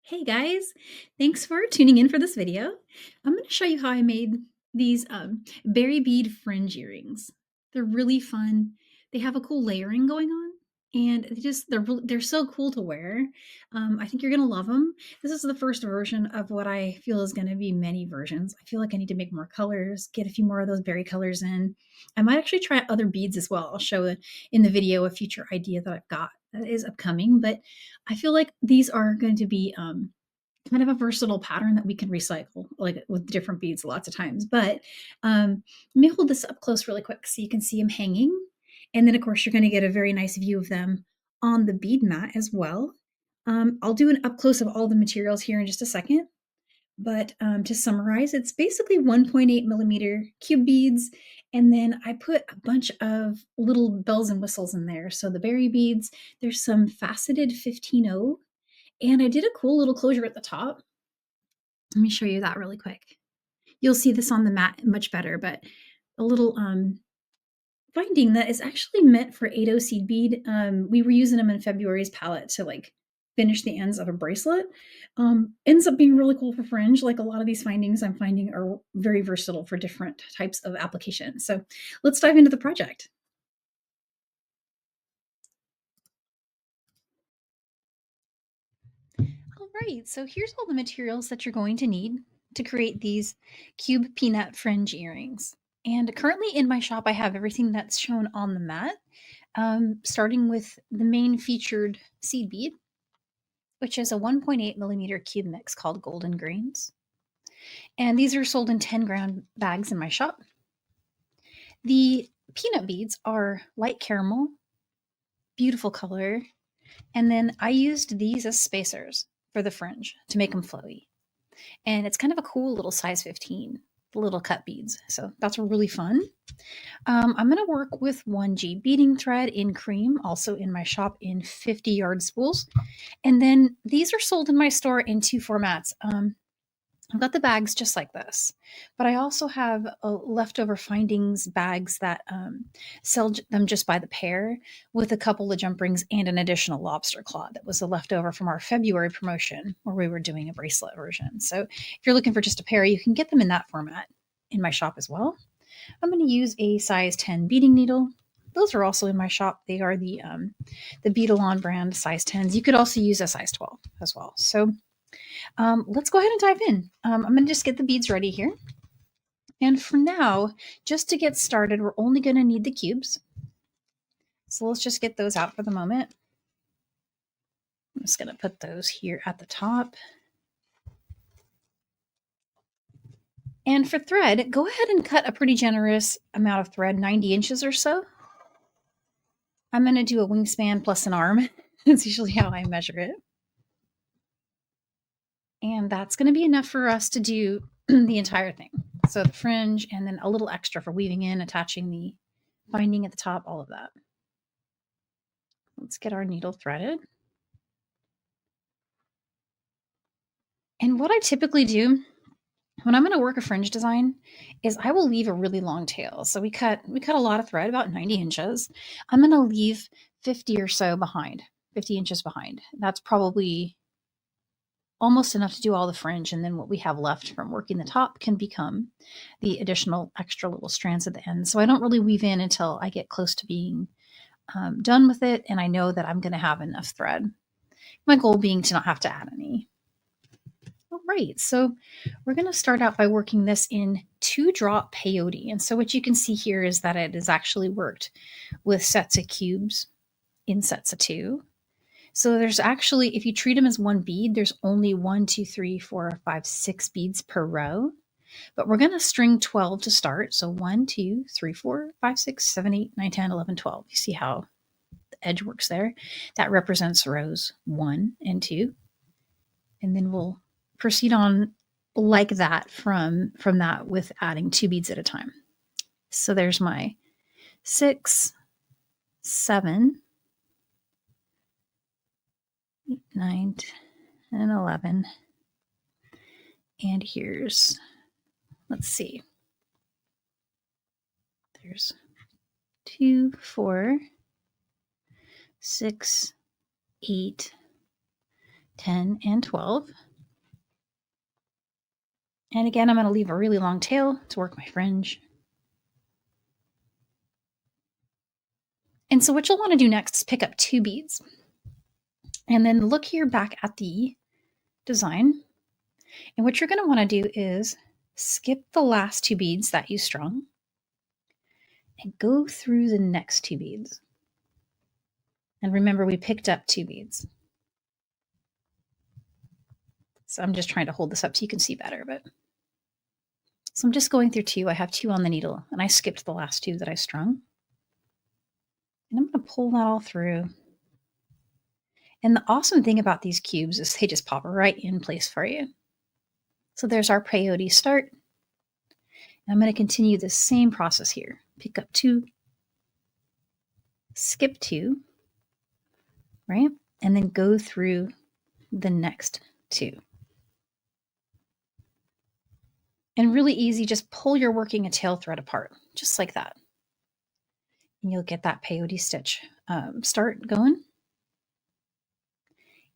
Hey guys, thanks for tuning in for this video. I'm going to show you how I made these berry bead fringe earrings. They're really fun. They have a cool layering going on, and they're so cool to wear. I think you're going to love them. This is the first version of what I feel is going to be many versions. I feel like I need to make more colors, get a few more of those berry colors in. I might actually try other beads as well. I'll show in the video a future idea that I've got that is upcoming, but I feel like these are going to be kind of a versatile pattern that we can recycle, like with different beads lots of times. But let me hold this up close really quick so you can see them hanging. And then, of course, you're going to get a very nice view of them on the bead mat as well. I'll do an up close of all the materials here in just a second. But to summarize, it's basically 1.8 millimeter cube beads. And then I put a bunch of little bells and whistles in there. So the berry beads, there's some faceted 15-0, and I did a cool little closure at the top. Let me show you that really quick. You'll see this on the mat much better, but a little finding that is actually meant for 8-0 seed bead. We were using them in February's palette to like finish the ends of a bracelet. Ends up being really cool for fringe. Like a lot of these findings I'm finding are very versatile for different types of applications. So let's dive into the project. All right, so here's all the materials that you're going to need to create these cube peanut fringe earrings. And currently in my shop, I have everything that's shown on the mat, starting with the main featured seed bead, which is a 1.8 millimeter cube mix called Golden Greens. And these are sold in 10-gram bags in my shop. The peanut beads are light caramel, beautiful color. And then I used these as spacers for the fringe to make them flowy. And it's kind of a cool little size 15, little cut beads. So that's really fun. I'm going to work with 1G beading thread in cream, also in my shop in 50-yard spools. And then these are sold in my store in two formats. I've got the bags just like this, but I also have leftover findings bags that sell them just by the pair with a couple of jump rings and an additional lobster claw that was a leftover from our February promotion where we were doing a bracelet version. So if you're looking for just a pair, you can get them in that format in my shop as well. I'm going to use a size 10 beading needle. Those are also in my shop. They are the Beading brand size 10s. You could also use a size 12 as well. So let's go ahead and dive in. I'm going to just get the beads ready here. And for now, just to get started, we're only going to need the cubes. So let's just get those out for the moment. I'm just going to put those here at the top. And for thread, go ahead and cut a pretty generous amount of thread, 90 inches or so. I'm going to do a wingspan plus an arm. That's usually how I measure it. And that's going to be enough for us to do the entire thing. So the fringe and then a little extra for weaving in, attaching the binding at the top, all of that. Let's get our needle threaded. And what I typically do when I'm going to work a fringe design is I will leave a really long tail. So we cut a lot of thread, about 90 inches. I'm going to leave 50 or so behind, 50 inches behind. That's probably almost enough to do all the fringe. And then what we have left from working the top can become the additional extra little strands at the end. So I don't really weave in until I get close to being done with it. And I know that I'm going to have enough thread. My goal being to not have to add any. All right, so we're going to start out by working this in 2-drop peyote. And so what you can see here is that it is actually worked with sets of cubes in sets of 2. So there's actually, if you treat them as one bead, there's only 1, 2, 3, 4, 5, 6 beads per row. But we're going to string 12 to start. So 1, 2, 3, 4, 5, 6, 7, 8, 9, 10, 11, 12. You see how the edge works there? That represents rows 1 and 2. And then we'll proceed on like that from that with adding 2 beads at a time. So there's my 6, 7, 8, 9, 10, 11. And here's, let's see. There's 2, 4, 6, 8, 10, and 12. And again, I'm going to leave a really long tail to work my fringe. And so what you'll want to do next is pick up 2 beads. And then look here back at the design. And what you're going to want to do is skip the last 2 beads that you strung and go through the next 2 beads. And remember, we picked up 2 beads. So I'm just trying to hold this up so you can see better. So I'm just going through 2. I have 2 on the needle, and I skipped the last 2 that I strung. And I'm going to pull that all through. And the awesome thing about these cubes is they just pop right in place for you. So there's our peyote start. And I'm going to continue the same process here. Pick up 2, skip 2, right? And then go through the next 2. And really easy, just pull your working a tail thread apart, just like that. And you'll get that peyote stitch start going.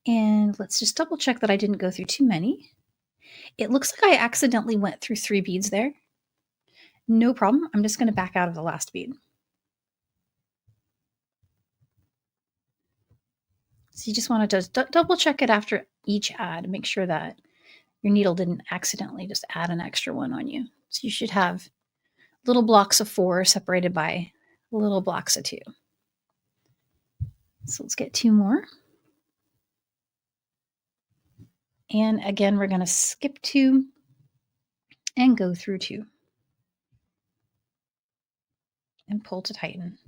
And let's just double check that I didn't go through too many. It looks like I accidentally went through 3 beads there. No problem. I'm just going to back out of the last bead. So you just want to just double check it after each add. Make sure that your needle didn't accidentally just add an extra one on you. So you should have little blocks of 4 separated by little blocks of 2. So let's get 2 more. And again, we're going to skip 2 and go through 2 and pull to tighten.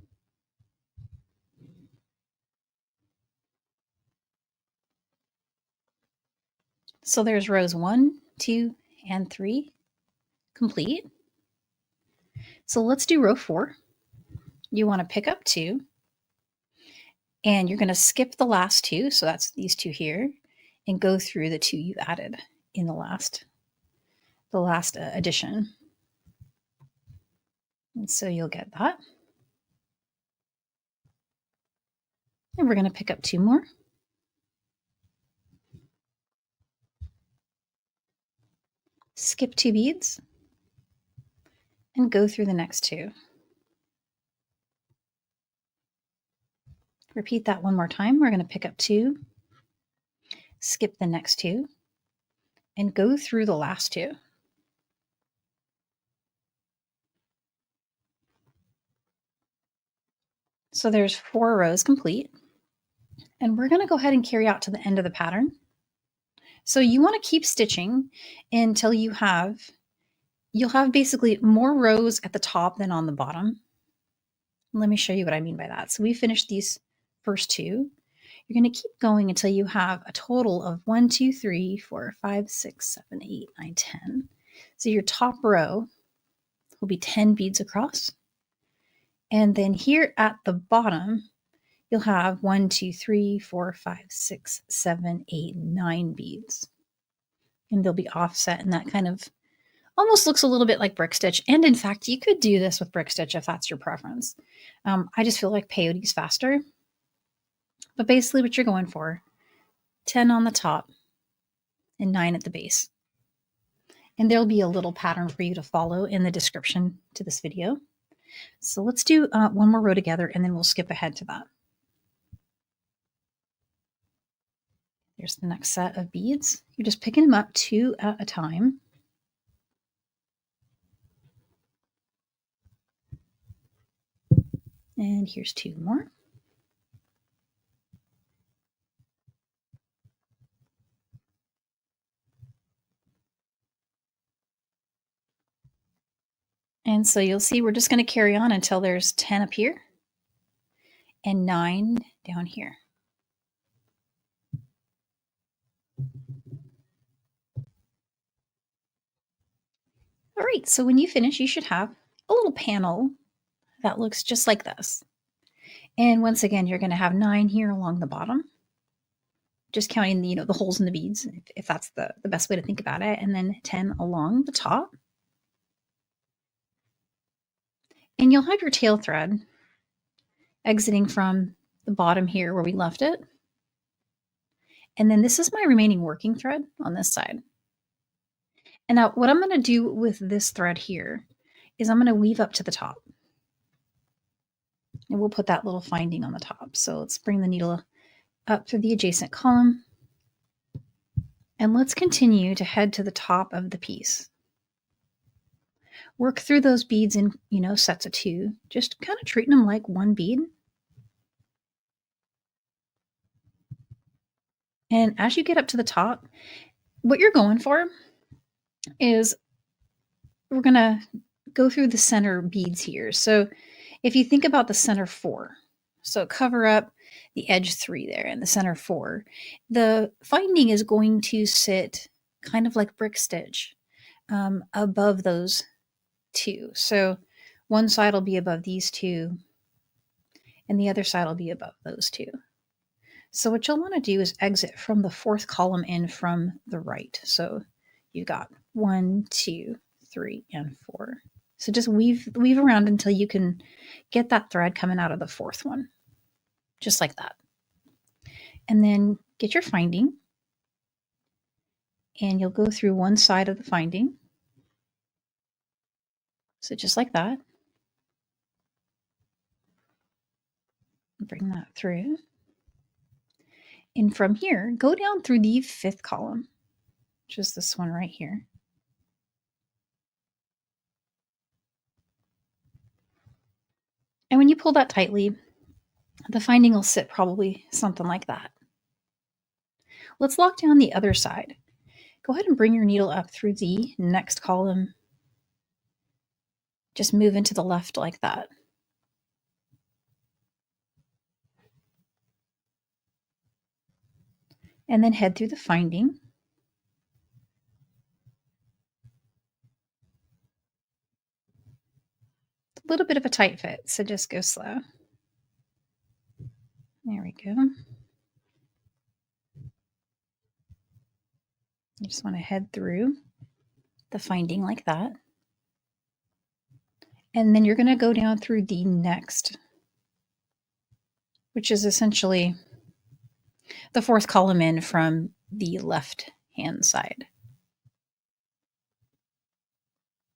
So there's rows 1, 2, and 3 complete. So let's do row 4. You want to pick up 2, and you're going to skip the last 2, so that's these 2 here, and go through the 2 you added in the last addition. And so you'll get that. And we're going to pick up 2 more. Skip 2 beads and go through the next 2. Repeat that one more time. We're going to pick up 2, skip the next 2, and go through the last 2. So there's 4 rows complete. And we're going to go ahead and carry out to the end of the pattern. So you want to keep stitching until you'll have basically more rows at the top than on the bottom. Let me show you what I mean by that. So we finished these first 2. You're going to keep going until you have a total of 1, 2, 3, 4, 5, 6, 7, 8, 9, 10. So your top row will be 10 beads across. And then here at the bottom, you'll have 1, 2, 3, 4, 5, 6, 7, 8, 9 beads. And they'll be offset, and that kind of almost looks a little bit like brick stitch. And in fact, you could do this with brick stitch if that's your preference. I just feel like peyote is faster. But basically what you're going for, 10 on the top and 9 at the base. And there'll be a little pattern for you to follow in the description to this video. So let's do one more row together, and then we'll skip ahead to that. There's the next set of beads. You're just picking them up 2 at a time. And here's 2 more. And so you'll see we're just going to carry on until there's 10 up here and 9 down here. All right, so when you finish, you should have a little panel that looks just like this. And once again, you're going to have 9 here along the bottom, just counting the holes in the beads, if that's the best way to think about it, and then 10 along the top. And you'll have your tail thread exiting from the bottom here where we left it. And then this is my remaining working thread on this side. And now what I'm going to do with this thread here is I'm going to weave up to the top. And we'll put that little finding on the top. So let's bring the needle up through the adjacent column. And let's continue to head to the top of the piece. Work through those beads in, sets of 2, just kind of treating them like one bead. And as you get up to the top, what you're going for is we're going to go through the center beads here. So if you think about the center 4, so cover up the edge 3 there and the center 4, the finding is going to sit kind of like brick stitch above those 2. So one side will be above these 2 and the other side will be above those 2. So what you'll want to do is exit from the 4th column in from the right. So you've got 1, 2, 3, and 4. So just weave around until you can get that thread coming out of the 4th one, just like that. And then get your finding, and you'll go through one side of the finding. So just like that. Bring that through. And from here, go down through the 5th column, which is this one right here. And when you pull that tightly, the finding will sit probably something like that. Let's lock down the other side. Go ahead and bring your needle up through the next column. Just move into the left like that. And then head through the finding. A little bit of a tight fit, so just go slow. There we go. You just want to head through the finding like that. And then you're going to go down through the next, which is essentially the 4th column in from the left hand side.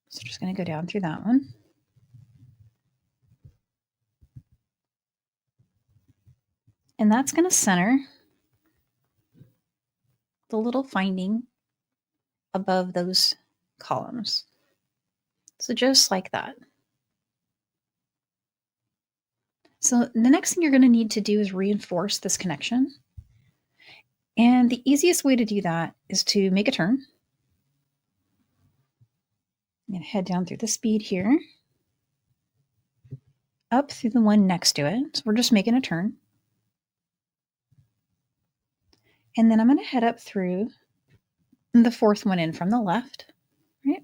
So just going to go down through that one. And that's going to center the little finding above those columns. So just like that. So the next thing you're going to need to do is reinforce this connection. And the easiest way to do that is to make a turn. I'm going to head down through this bead here, up through the one next to it. So we're just making a turn. And then I'm going to head up through the 4th one in from the left,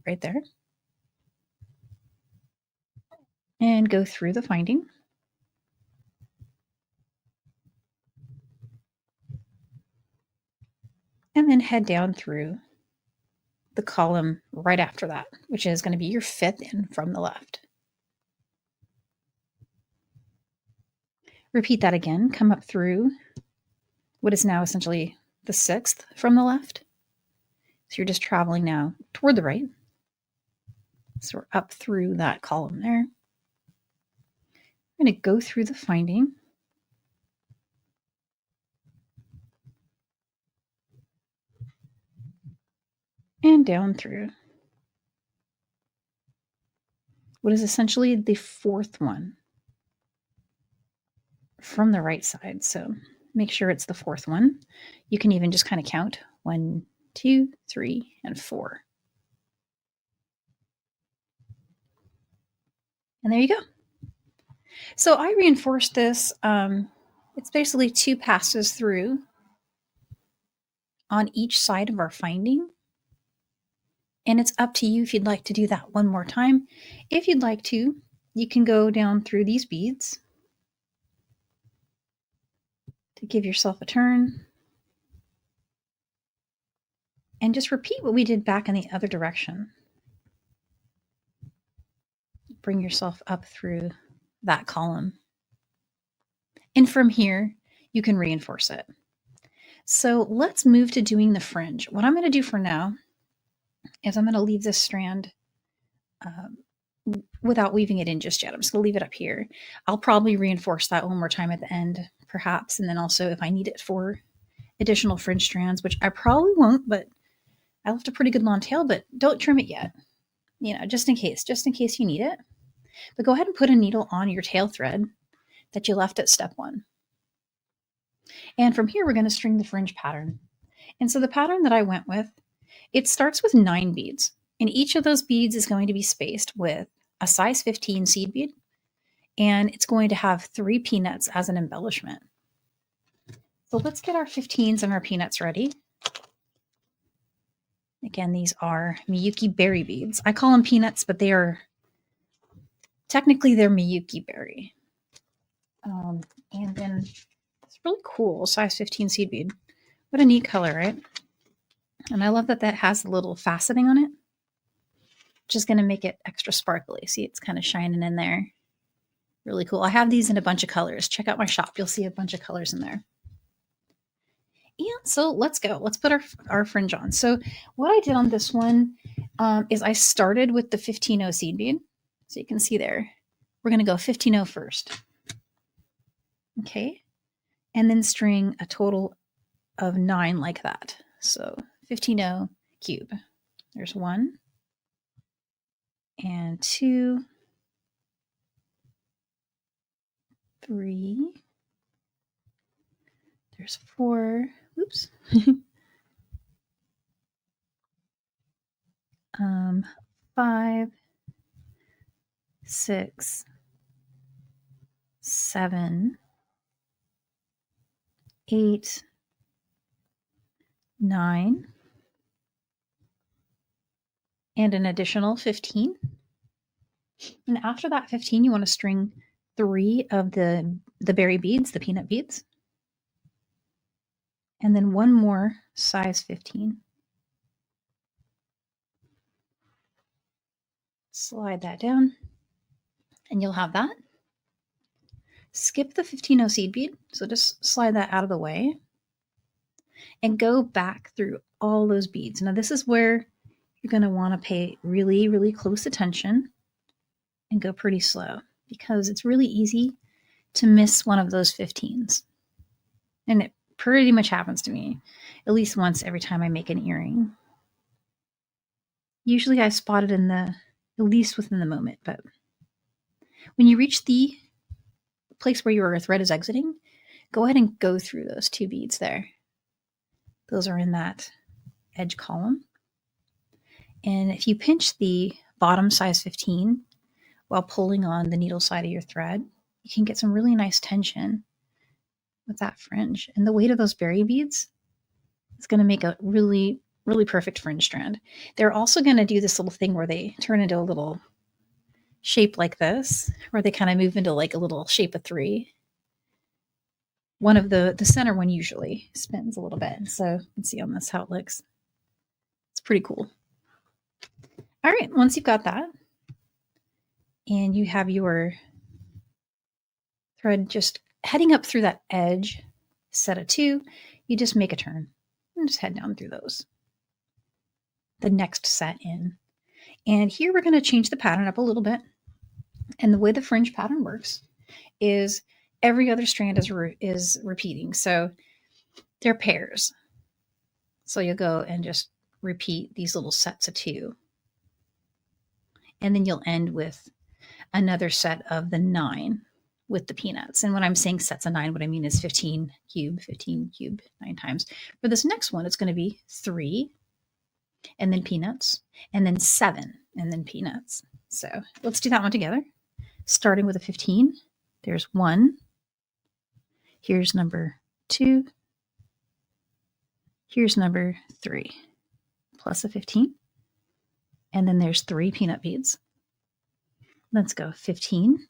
right there. And go through the finding. And then head down through the column right after that, which is going to be your 5th in from the left. Repeat that again. Come up through what is now essentially the 6th from the left. So you're just traveling now toward the right. So we're up through that column there. I'm going to go through the finding. And down through what is essentially the 4th one from the right side. So make sure it's the 4th one. You can even just kind of count 1, 2, 3, and 4. And there you go. So I reinforced this. It's basically 2 passes through on each side of our finding. And it's up to you if you'd like to do that one more time. If you'd like to, you can go down through these beads to give yourself a turn. And just repeat what we did back in the other direction. Bring yourself up through that column. And from here, you can reinforce it. So let's move to doing the fringe. What I'm going to do for now is I'm going to leave this strand um, without weaving it in just yet. I'm just going to leave it up here. I'll probably reinforce that one more time at the end, perhaps. And then also if I need it for additional fringe strands, which I probably won't, but I left a pretty good long tail, but don't trim it yet. You know, just in case you need it. But go ahead and put a needle on your tail thread that you left at step 1. And from here, we're going to string the fringe pattern. And so the pattern that I went with, it starts with 9 beads. And each of those beads is going to be spaced with a size 15 seed bead. And it's going to have 3 peanuts as an embellishment. So let's get our 15s and our peanuts ready. Again, these are Miyuki berry beads. I call them peanuts, but they are technically they're Miyuki berry. And then it's really cool size 15 seed bead. What a neat color, right? And I love that that has a little faceting on it, which is going to make it extra sparkly. See, it's kind of shining in there. Really cool. I have these in a bunch of colors. Check out my shop. You'll see a bunch of colors in there. And so let's go. Let's put our fringe on. So what I did on this one is I started with the 15-0 seed bead. So you can see there. We're going to go 15-0 first. Okay. And then string a total of 9 like that. So 15-0 cube. There's 1 and 2, 3. There's 4. Oops. 5, 6, 7, 8, 9, and an additional 15. And after that 15, you want to string 3 of the berry beads, the peanut beads, and then 1 more size 15. Slide that down, and you'll have that. Skip the 15-0 seed bead, so just slide that out of the way, and go back through all those beads. Now this is where you're going to want to pay really, really close attention and go pretty slow, because it's really easy to miss one of those 15s. And it pretty much happens to me at least once every time I make an earring. Usually I spot it at least within the moment, but when you reach the place where your thread is exiting, go ahead and go through those 2 beads there. Those are in that edge column. And if you pinch the bottom size 15 while pulling on the needle side of your thread, you can get some really nice tension with that fringe. And the weight of those berry beads is going to make a really, really perfect fringe strand. They're also going to do this little thing where they turn into a little shape like this, where they kind of move into like a little shape of 3. One of the center one usually spins a little bit. So you can see on this how it looks. It's pretty cool. All right, once you've got that, and you have your thread just heading up through that edge set of 2, you just make a turn and just head down through those. The next set in. And here we're going to change the pattern up a little bit. And the way the fringe pattern works is every other strand is repeating. So they're pairs. So you'll go and just repeat these little sets of 2. And then you'll end with another set of the 9 with the peanuts. And when I'm saying sets of 9, what I mean is 15 cube, 9 times. For this next one, it's going to be 3, and then peanuts, and then 7, and then peanuts. So let's do that one together. Starting with a 15, there's 1. Here's number 2. Here's number 3, plus a 15. And then there's 3 peanut beads. Let's go 15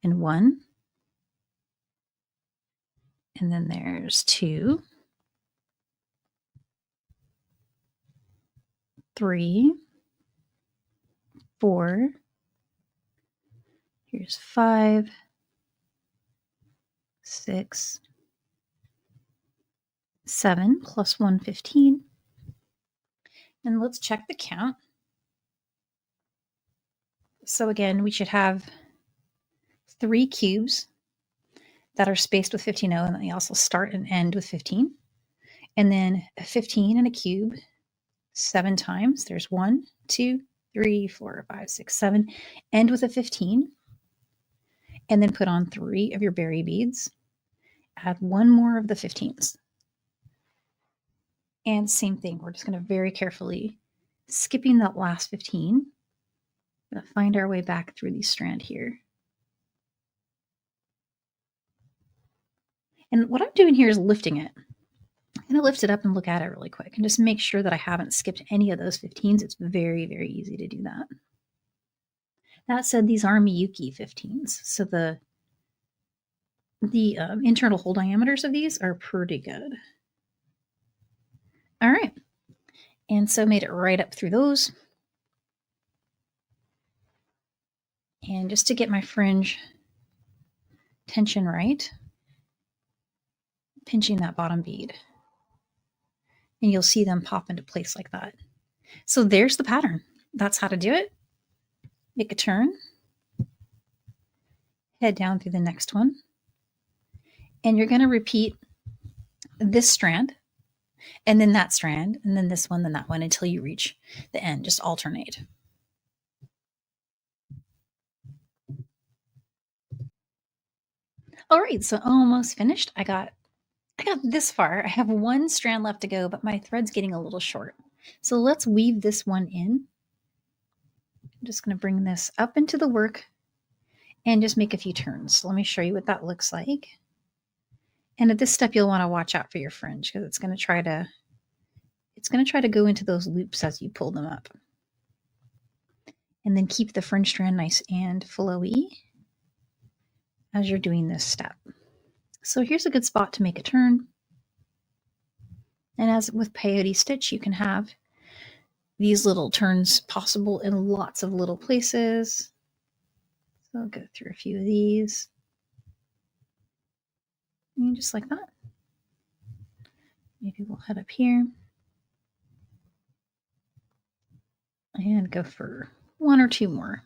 and 1. And then there's 2, 3, 4. Here's 5, 6, 7 plus 1, 15. And let's check the count. So again, we should have 3 cubes that are spaced with 15 and they also start and end with 15. And then a 15 and a cube 7 times. There's 1, 2, 3, 4, 5, 6, 7. End with a 15. And then put on 3 of your berry beads. Add 1 more of the 15s. And same thing, we're just going to very carefully, skipping that last 15, going to find our way back through the strand here. And what I'm doing here is lifting it. I'm going to lift it up and look at it really quick and just make sure that I haven't skipped any of those 15s. It's very, very easy to do that. That said, these are Miyuki 15s, so the internal hole diameters of these are pretty good. All right, and so made it right up through those. And just to get my fringe tension right, pinching that bottom bead. And you'll see them pop into place like that. So there's the pattern. That's how to do it. Make a turn. Head down through the next one. And you're going to repeat this strand, and then that strand, and then this one, then that one, until you reach the end. Just alternate. All right, so almost finished. I got this far. I have 1 strand left to go, but my thread's getting a little short. So let's weave this one in. I'm just going to bring this up into the work and just make a few turns. So let me show you what that looks like. And at this step, you'll want to watch out for your fringe because it's going to try to go into those loops as you pull them up. And then keep the fringe strand nice and flowy as you're doing this step. So here's a good spot to make a turn. And as with peyote stitch, you can have these little turns possible in lots of little places. So I'll go through a few of these. And just like that. Maybe we'll head up here. And go for 1 or 2 more.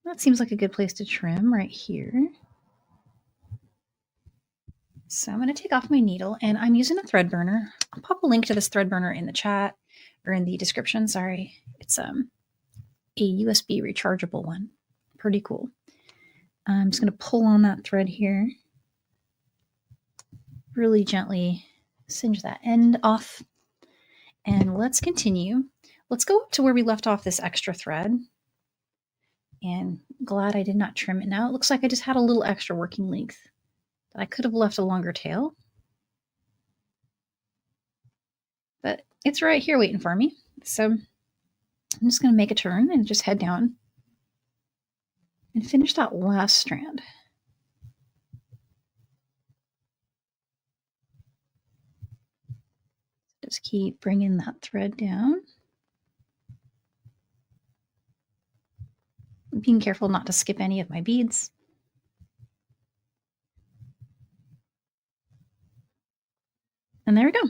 That seems like a good place to trim right here. So I'm going to take off my needle, and I'm using a thread burner. I'll pop a link to this thread burner in the chat or in the description. Sorry. It's a USB rechargeable one. Pretty cool. I'm just going to pull on that thread here. Really gently singe that end off. And let's continue. Let's go up to where we left off this extra thread. And glad I did not trim it now. It looks like I just had a little extra working length that I could have left a longer tail. But it's right here waiting for me. So I'm just going to make a turn and just head down and finish that last strand. Just keep bringing that thread down. Being careful not to skip any of my beads. And there we go.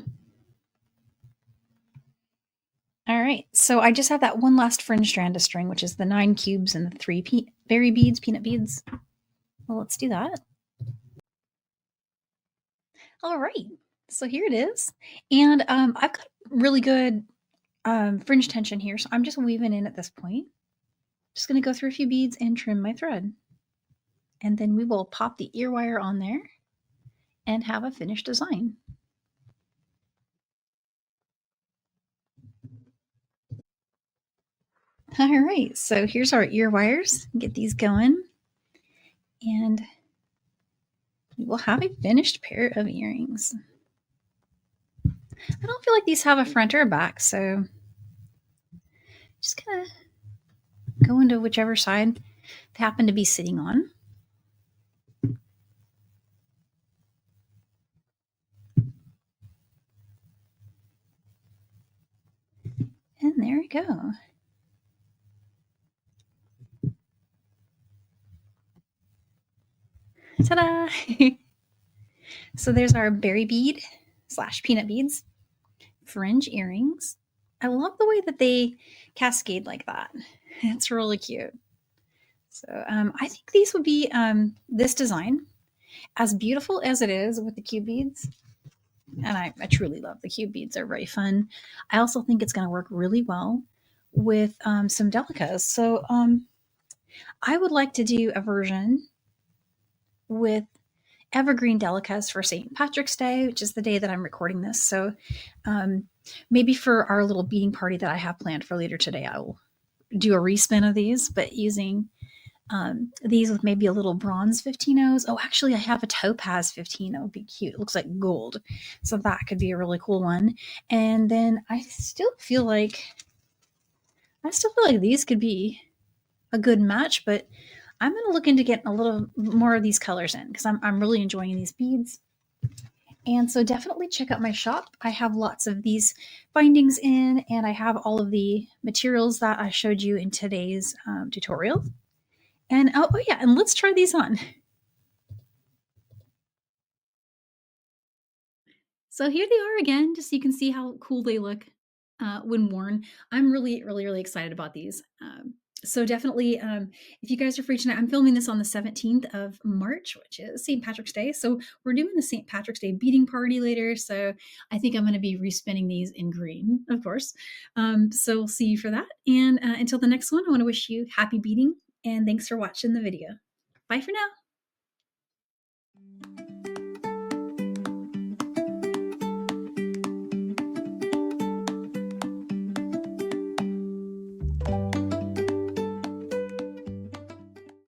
All right, so I just have that one last fringe strand to string, which is the 9 cubes and the 3 berry beads, peanut beads. Well, let's do that. All right, so here it is. And I've got really good fringe tension here, so I'm just weaving in at this point. Just going to go through a few beads and trim my thread. And then we will pop the ear wire on there and have a finished design. All right, so here's our ear wires. Get these going. And we will have a finished pair of earrings. I don't feel like these have a front or a back, so just gonna go into whichever side they happen to be sitting on. And there we go. Ta-da! So there's our berry bead slash peanut beads, fringe earrings. I love the way that they cascade like that. It's really cute. So I think these would be this design, as beautiful as it is with the cube beads. And I truly love the cube beads. They're very fun. I also think it's going to work really well with some delicas. So I would like to do a version with evergreen delicas for St. Patrick's Day, which is the day that I'm recording this. So um, maybe for our little beading party that I have planned for later today, I will do a respin of these, but using these with maybe a little bronze 15 Oh, actually, I have a topaz 15. It would be cute. It looks like gold. So that could be a really cool one. And then I still feel like these could be a good match, but I'm going to look into getting a little more of these colors in because I'm really enjoying these beads. And so definitely check out my shop. I have lots of these bindings in, and I have all of the materials that I showed you in today's tutorial. And oh yeah, and let's try these on. So here they are again, just so you can see how cool they look when worn. I'm really excited about these. So definitely, if you guys are free tonight, I'm filming this on the 17th of March, which is St. Patrick's Day. So we're doing the St. Patrick's Day beading party later. So I think I'm going to be respinning these in green, of course. So we'll see you for that. And until the next one, I want to wish you happy beading and thanks for watching the video. Bye for now.